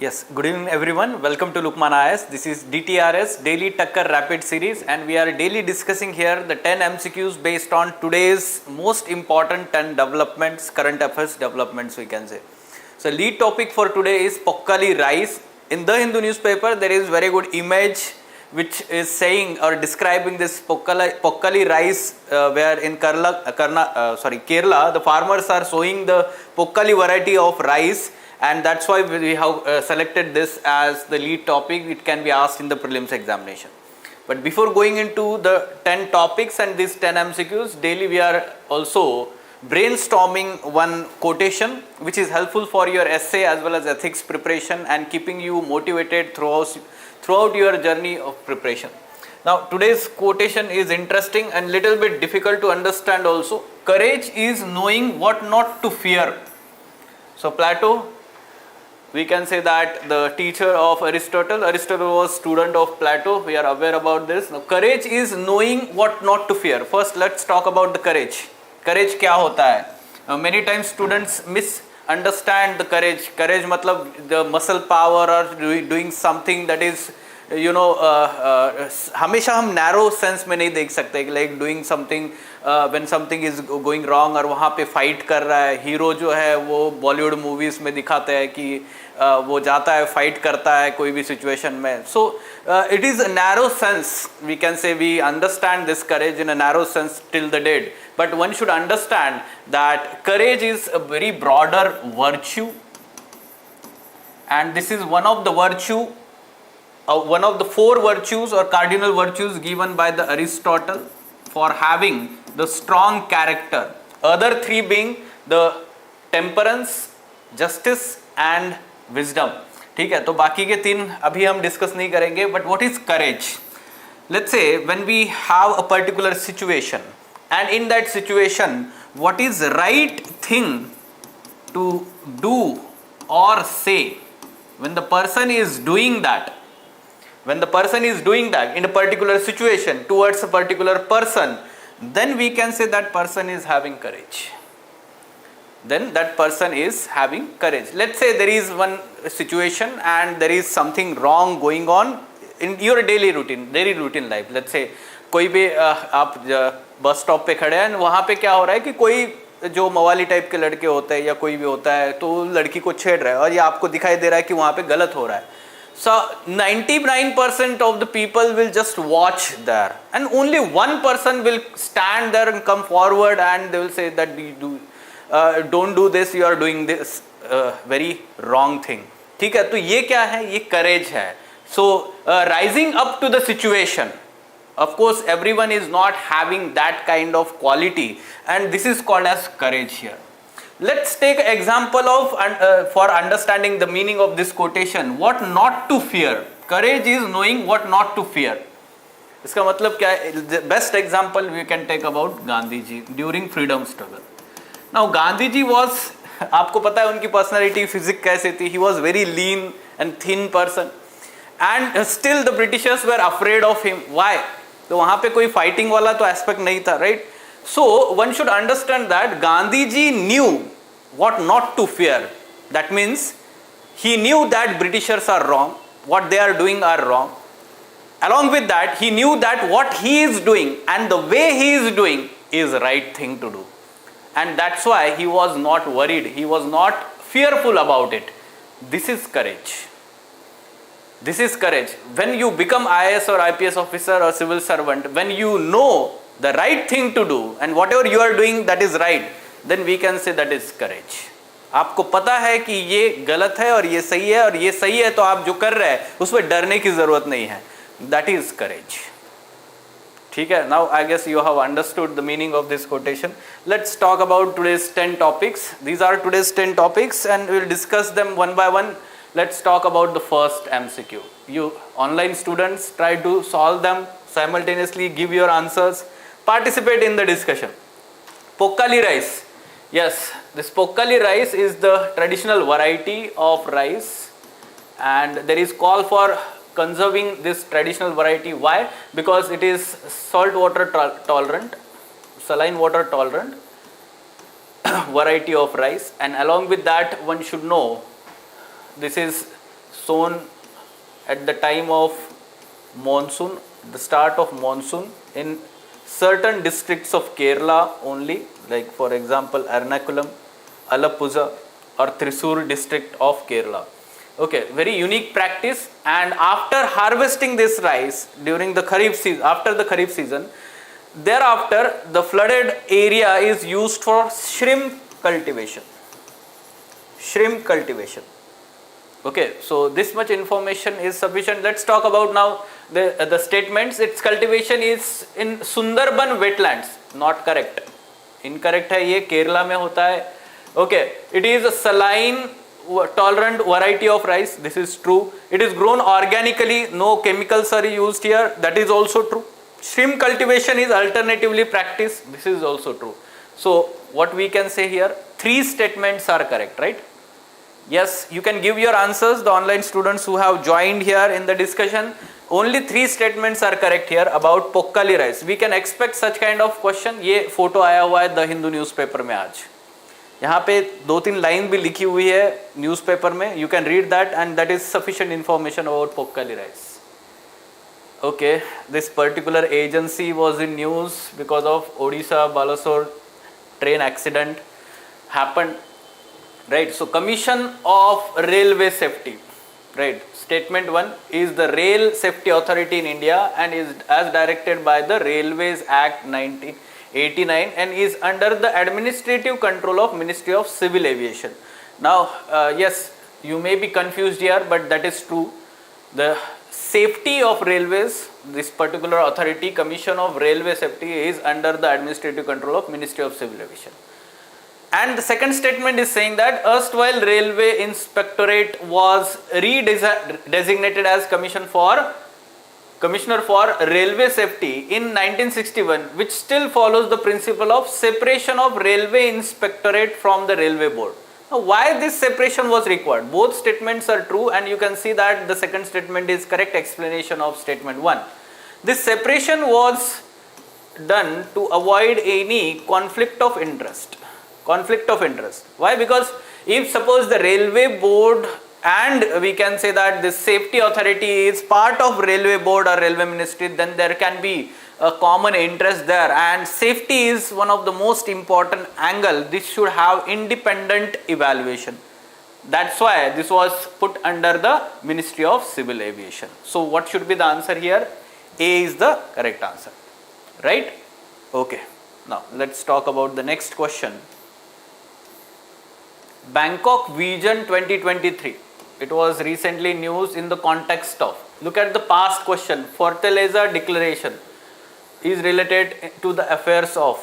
Yes, good evening everyone. Welcome to Lukmaan IAS. This is DTRS Daily Takkar Rapid Series, and we are daily discussing here the 10 MCQs based on today's most important 10 developments, current affairs developments we can say. So lead topic for today is Pokkali Rice. In the Hindu newspaper there is very good image which is saying or describing this Pokkali rice where in Kerala the farmers are sowing the Pokkali variety of rice, and that's why we have selected this as the lead topic. It can be asked in the prelims examination. But before going into the 10 topics and these 10 MCQs, daily we are also brainstorming one quotation which is helpful for your essay as well as ethics preparation and keeping you motivated throughout your journey of preparation. Now today's quotation is interesting and little bit difficult to understand also. Courage is knowing what not to fear. So Plato, we can say that the teacher of Aristotle was student of Plato. We are aware about this. Now courage is knowing what not to fear. First let's talk about the courage. Courage क्या होता है? Many times students misunderstand the courage. Courage मतलब the muscle power or doing something that is हमेशा हम narrow sense में नहीं देख सकते, like doing something when something is going wrong और वहाँ पे fight कर रहा है. हीरो जो है वो बॉलीवुड मूवीज में दिखाते हैं कि वो जाता है फाइट करता है कोई भी सिचुएशन में. So it is a narrow sense, we can say we understand this courage in a narrow sense till the dead, but one should understand that courage is a very broader virtue, and this is one of the four virtues or cardinal virtues given by the Aristotle for having the strong character. Other three being the temperance, justice and wisdom. ठीक है, तो बाकी के तीन अभी हम discuss नहीं करेंगे. But what is courage? Let's say when we have a particular situation and in that situation what is right thing to do or say when the person is doing that in a particular situation towards a particular person, then we can say that person is having courage. Let's say there is one situation and there is something wrong going on in your daily routine life. Let's say कोई भी आप bus stop पे खड़े हैं, वहाँ पे क्या हो रहा है कि कोई जो मवाली टाइप के लड़के होते हैं या कोई भी होता है तो लड़की को छेड़ रहा है और ये आपको दिखाई दे रहा है कि वहाँ पे गलत हो रहा है. So 99% of the people will just watch there and only one person will stand there and come forward and they will say that don't do this, you are doing this very wrong thing. ठीक है, तो ये क्या है? ये courage है. So rising up to the situation. Of course everyone is not having that kind of quality and this is called as courage here. Let's take an example of for understanding the meaning of this quotation. What not to fear. Courage is knowing what not to fear. इसका मतलब क्या है? The best example we can take about Gandhi ji during freedom struggle. Now Gandhi ji was, आपको पता है उनकी personality physique कैसे थी? He was very lean and thin person and still the Britishers were afraid of him. Why? तो वहाँ पे कोई फाइटिंग वाला तो एस्पेक्ट नहीं था, right? So one should understand that Gandhi ji knew what not to fear. That means he knew that Britishers are wrong, what they are doing are wrong. Along with that, he knew that what he is doing and the way he is doing is right thing to do. And that's why he was not worried, he was not fearful about it. This is courage. This is courage. When you become IAS or IPS officer or civil servant, when you know the right thing to do and whatever you are doing that is right, then we can say that is courage. आपको पता है कि ये गलत है और ये सही है और ये सही है, तो आप जो कर रहे हैं उसमें डरने की जरूरत नहीं है. That is courage. ठीक है. Now I guess you have understood the meaning of this quotation. Let's talk about today's 10 topics. These are today's 10 topics and we will discuss them one by one. Let's talk about the first MCQ. You online students, try to solve them simultaneously, give your answers, participate in the discussion. Pokkali rice. Yes, this Pokkali rice is the traditional variety of rice and there is call for conserving this traditional variety. Why? Because it is salt water tolerant, saline water tolerant variety of rice, and along with that one should know this is sown at the time of monsoon, the start of monsoon in certain districts of Kerala only, like for example Ernakulam, Alappuzha or Thrissur district of Kerala. Okay, very unique practice. And after harvesting this rice during the Kharif season, after the Kharif season, thereafter the flooded area is used for shrimp cultivation. Shrimp cultivation. Okay, so this much information is sufficient. Let's talk about now the statements. Its cultivation is in Sundarban wetlands. Not correct. Incorrect है ये, केरला में होता है. Okay, it is a saline tolerant variety of rice. This is true. It is grown organically. No chemicals are used here. That is also true. Shrimp cultivation is alternatively practiced. This is also true. So what we can say here, 3 statements are correct, right? Yes, you can give your answers. The online students who have joined here in the discussion, only 3 statements are correct here about Pokkali rice. We can expect such kind of question. ये photo आया हुआ है the Hindu newspaper में आज. यहाँ पे 2-3 line भी लिखी हुई है न्यूज़पेपर में. You can read that and that is sufficient information about Pokkali rice. Okay, this particular agency was in news because of Odisha Balasore train accident happened. Right, so Commission of Railway Safety, right, statement 1 is the Rail Safety Authority in India and is as directed by the Railways Act 1989 and is under the administrative control of Ministry of Civil Aviation. Now, yes, you may be confused here, but that is true. The safety of railways, this particular authority, Commission of Railway Safety, is under the administrative control of Ministry of Civil Aviation. And the second statement is saying that erstwhile Railway Inspectorate was redesignated as Commissioner for Railway Safety in 1961, which still follows the principle of separation of Railway Inspectorate from the Railway Board. Now, why this separation was required? Both statements are true and you can see that the second statement is correct explanation of statement 1. This separation was done to avoid any conflict of interest. Why? Because if suppose the railway board and we can say that the safety authority is part of railway board or railway ministry, then there can be a common interest there, and safety is one of the most important angle. This should have independent evaluation. That's why this was put under the Ministry of Civil Aviation. So what should be the answer here? A is the correct answer, right? Okay, now let's talk about the next question. Bangkok Vision 2023. It was recently news in the context of, look at the past question, fertilizer declaration is related to the affairs of.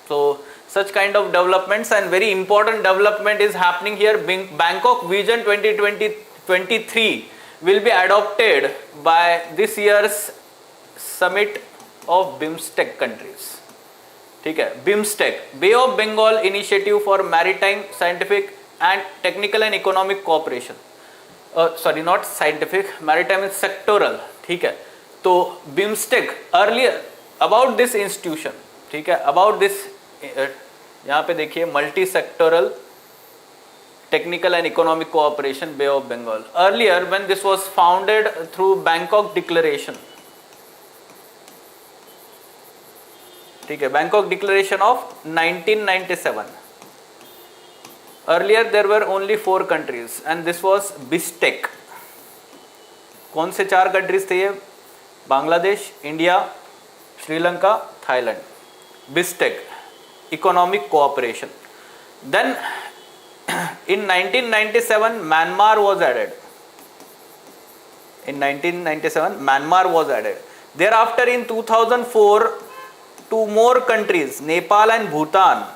So such kind of developments and very important development is happening here. Bangkok Vision 2023 will be adopted by this year's summit of BIMSTEC countries. ठीक है, BIMSTEC, Bay of Bengal Initiative for Maritime, Scientific and Technical and Economic Cooperation. Sorry, not scientific, maritime is sectoral. ठीक है, तो BIMSTEC earlier about this institution, ठीक है, about this यहाँ पे देखिए multi sectoral technical and economic cooperation bay of Bengal. Earlier when this was founded through Bangkok Declaration, ठीक है, Bangkok Declaration of 1997. Earlier there were only 4 countries and this was BIMSTEC. कौन से 4 countries थे ये? Bangladesh, India, Sri Lanka, Thailand. BIMSTEC, economic cooperation. Then in 1997 Myanmar was added. In 1997 Myanmar was added. Thereafter in 2004 2 more countries, Nepal and Bhutan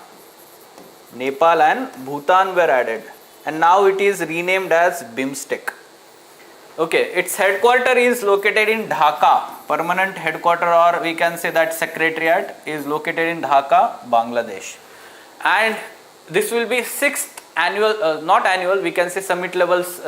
were added and now it is renamed as BIMSTEC. Okay, its headquarter is located in Dhaka. Permanent headquarter, or we can say that secretariat is located in Dhaka, Bangladesh. And this will be 6th annual, not annual, we can say summit levels,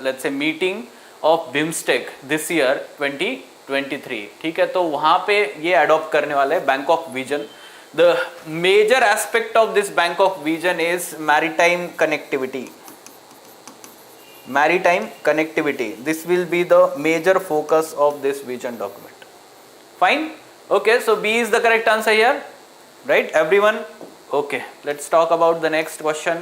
let's say meeting of BIMSTEC this year 2023. ठीक है, तो वहाँ पे ये adopt करने वाले हैं Bangkok Vision. The major aspect of this Bangkok Vision is maritime connectivity. maritime connectivity. This will be the major focus of this vision document. Fine. Okay, so B is the correct answer here, right everyone? Okay, let's talk about the next question.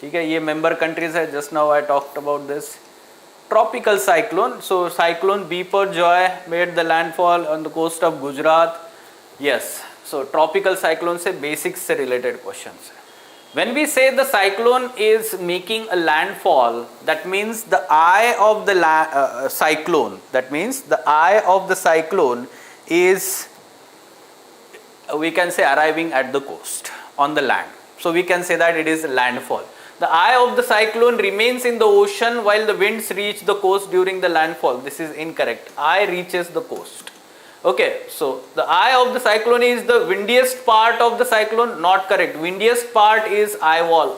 ठीक है, ये member countries है, just now I talked about this. Tropical cyclone, so cyclone Biparjoy made the landfall on the coast of Gujarat. Yes, so tropical cyclone से basics से related questions है. When we say the cyclone is making a landfall, that means the eye of the cyclone, that means the eye of the cyclone is, we can say, arriving at the coast on the land. So we can say that it is landfall. The eye of the cyclone remains in the ocean while the winds reach the coast during the landfall. This is incorrect. Eye reaches the coast. Okay, so the eye of the cyclone is the windiest part of the cyclone, not correct. Windiest part is eye wall,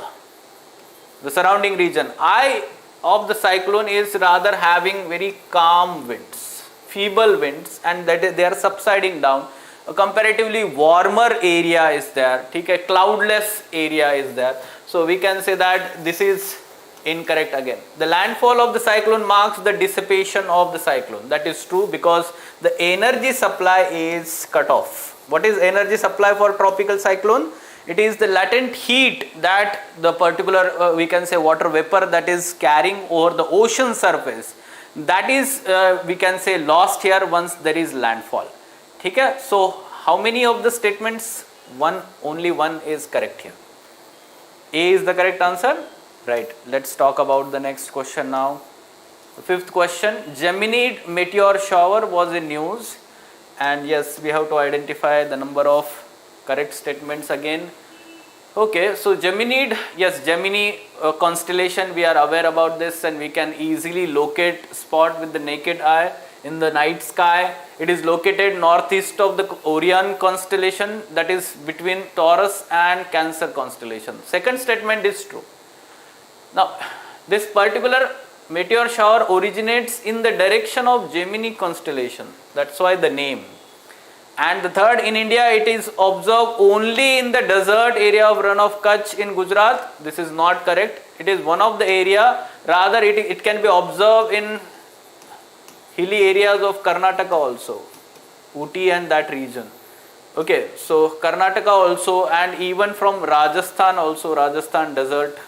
the surrounding region. Eye of the cyclone is rather having very calm winds, feeble winds, and that they are subsiding down. A comparatively warmer area is there, a cloudless area is there. So we can say that this is incorrect again. The landfall of the cyclone marks the dissipation of the cyclone. That is true because the energy supply is cut off. What is energy supply for tropical cyclone? It is the latent heat that the particular we can say water vapor that is carrying over the ocean surface, that is we can say lost here once there is landfall. Okay? So how many of the statements? Only one is correct here. A is the correct answer. Right, let's talk about the next question now. The fifth question, Geminid meteor shower was in news, and yes, we have to identify the number of correct statements again. Okay, so Geminid, yes, Gemini constellation, we are aware about this and we can easily locate spot with the naked eye in the night sky. It is located northeast of the Orion constellation, that is between Taurus and Cancer constellation. Second statement is true. Now, this particular meteor shower originates in the direction of Gemini constellation. That's why the name. And the third, in India, it is observed only in the desert area of Run of Kutch in Gujarat. This is not correct. It is one of the area. Rather, it can be observed in hilly areas of Karnataka also, Ooty and that region. Okay, so Karnataka also, and even from Rajasthan also, Rajasthan desert.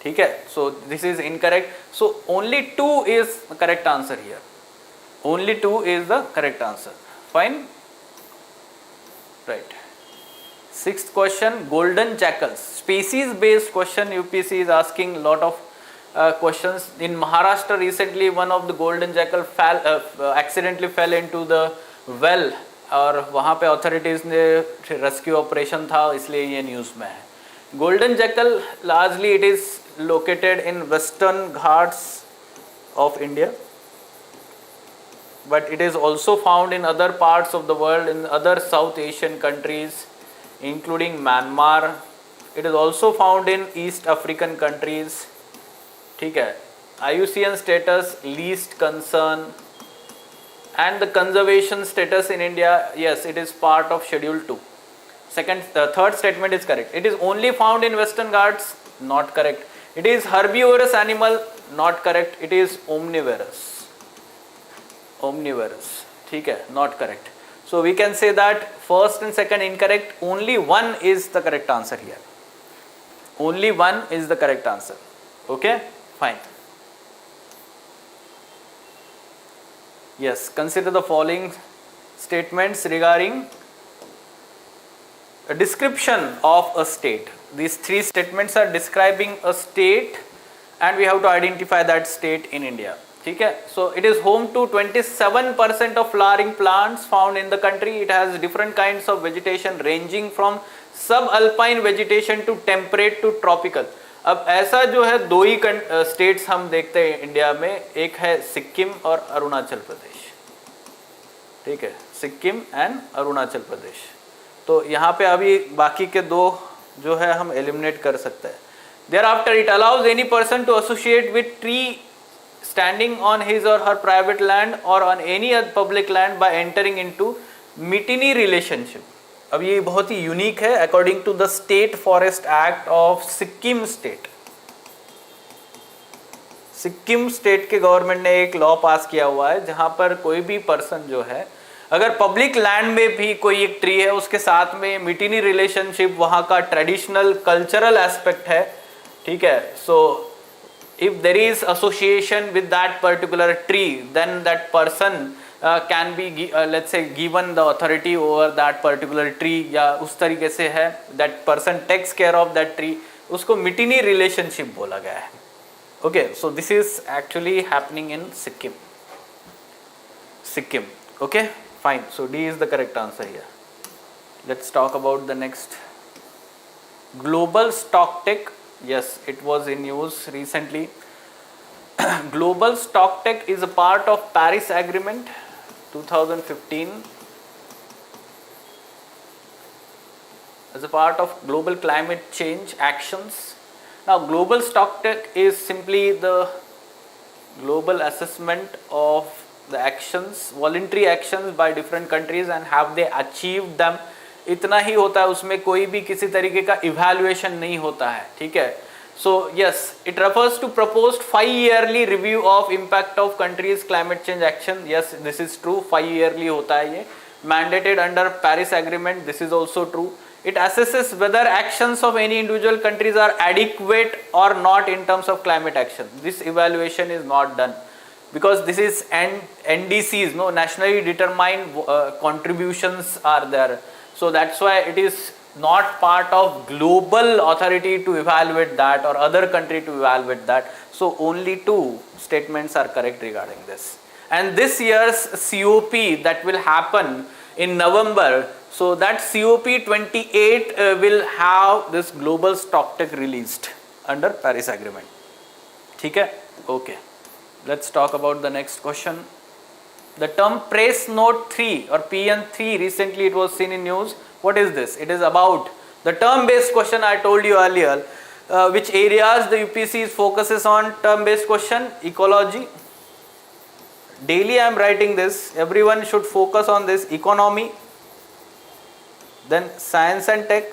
Okay, so this is incorrect. So only 2 is the correct answer here. Only 2 is the correct answer. Fine. Right. Sixth question, golden jackals. Species based question. UPSC is asking a lot of questions. In Maharashtra recently, one of the golden jackal accidentally fell into the well, और वहाँ पे authorities ने rescue operation था, इसलिए ये news में है. Golden jackal largely it is located in western Ghats of India, but it is also found in other parts of the world, in other South Asian countries including Myanmar. It is also found in East African countries. ठीक है, IUCN status least concern, and the conservation status in India, yes, it is part of Schedule 2. Third statement is correct. It is only found in Western Ghats, not correct. It is herbivorous animal, not correct. It is omnivorous. Omnivorous, ठीक है, not correct. So we can say that first and second incorrect. Only one is the correct answer here. Only one is the correct answer. Okay, fine. Yes, consider the following statements regarding a description of a state. These 3 statements are describing a state and we have to identify that state in India. Okay? So it is home to 27% of flowering plants found in the country. It has different kinds of vegetation ranging from subalpine vegetation to temperate to tropical. अब ऐसा जो है 2 ही states हम देखते हैं India में, एक है सिक्किम और अरुणाचल प्रदेश. ठीक है, सिक्किम एंड अरुणाचल प्रदेश. तो यहाँ पे अभी बाकी के 2 जो है हम एलिमिनेट कर सकते हैं. Thereafter, it allows any person to associate with tree standing on his or her private land or on any other public land by entering into mitini relationship. अब ये बहुत ही यूनिक है. According to the state forest act of Sikkim state, Sikkim state के government ने एक law पास किया हुआ है जहां पर कोई भी पर्सन जो है अगर पब्लिक लैंड में भी कोई एक ट्री है उसके साथ में मीटिनी रिलेशनशिप वहां का ट्रेडिशनल कल्चरल एस्पेक्ट है, ठीक है, सो if there is association with that particular tree then that person can be let's say given the authority over that particular tree या उस तरीके से है that person takes care of that tree, उसको मीटिनी relationship बोला गया है. Okay, so this is actually happening in Sikkim. Okay, fine. So D is the correct answer here. Let's talk about the next. Global Stocktech. Yes, it was in news recently. Global Stocktech is a part of Paris Agreement 2015 as a part of global climate change actions. Now, global Stocktech is simply the global assessment of the actions, voluntary actions by different countries and have they achieved them. इतना ही होता है, उसमें कोई भी किसी तरीके का evaluation नहीं होता है, ठीक है. So yes, it refers to proposed 5-yearly review of impact of countries climate change action. Yes, this is true, 5-yearly होता है ये, mandated under Paris Agreement. This is also true. It assesses whether actions of any individual countries are adequate or not in terms of climate action. This evaluation is not done because this is NDCs, no, nationally determined contributions are there. So that's why it is not part of global authority to evaluate that or other country to evaluate that. So only 2 statements are correct regarding this. And this year's COP that will happen in November, so that COP 28 will have this global Stocktech released under Paris Agreement. ठीक है? Okay. Let's talk about the next question. The term Press Note 3 or PN3, recently it was seen in news. What is this? It is about the term based question I told you earlier. Which areas the UPSC focuses on term based question? Ecology. Daily I am writing this. Everyone should focus on this. Economy. Then science and tech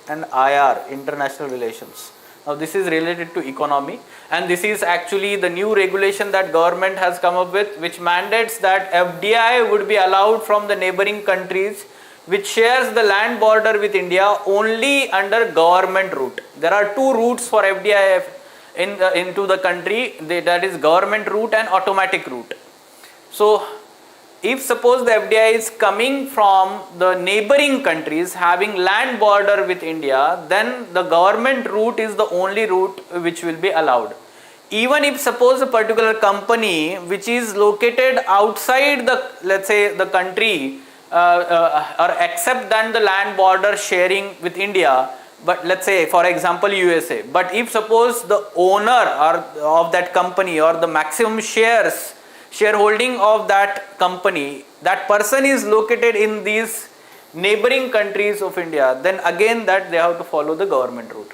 and IR, international relations. Now this is related to economy and this is actually the new regulation that government has come up with which mandates that FDI would be allowed from the neighboring countries which shares the land border with India only under government route. There are 2 routes for FDI into the country, that is government route and automatic route. So if suppose the FDI is coming from the neighboring countries having land border with India, then the government route is the only route which will be allowed. Even if suppose a particular company which is located outside the, let's say, the country or except than the land border sharing with India, but let's say for example USA, but if suppose the owner or of that company or the maximum shareholding of that company, that person is located in these neighboring countries of India, then again that they have to follow the government route.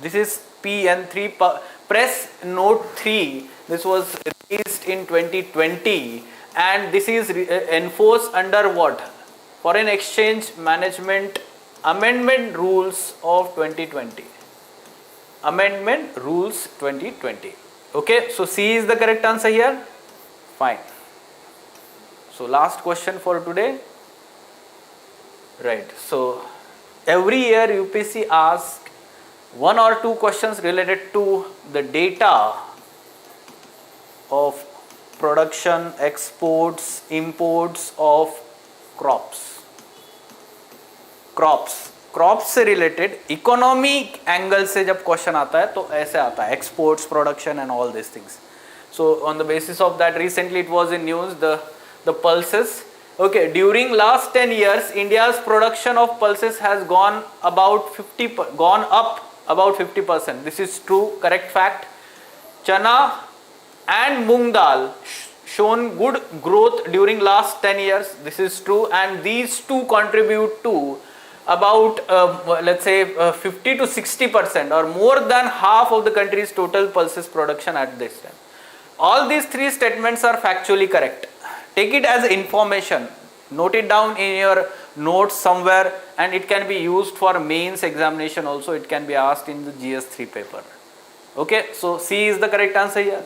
This is PN3, Press Note 3. This was released in 2020 and this is enforced under what? Foreign Exchange Management Amendment Rules of 2020. Amendment Rules 2020. Okay, so C is the correct answer here. Fine. So last question for today. Right. So every year UPSC asks 1 or 2 questions related to the data of production, exports, imports of crops. Crops से related economic angle से जब question आता है तो ऐसे आता है, exports, production and all these things. So on the basis of that, recently it was in news, the pulses. Okay, during last 10 years, India's production of pulses has gone up about 50%. This is true, correct fact. Chana and moong dal shown good growth during last 10 years. This is true, and these 2 contribute to about let's say 50 to 60% or more than half of the country's total pulses production at this time. All these 3 statements are factually correct. Take it as information, note it down in your notes somewhere, and it can be used for mains examination also. It can be asked in the GS3 paper. Okay, so C is the correct answer here.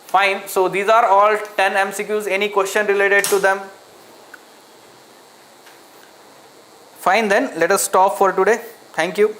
Fine. So these are all 10 MCQs. Any question related to them? Fine, then let us stop for today. Thank you.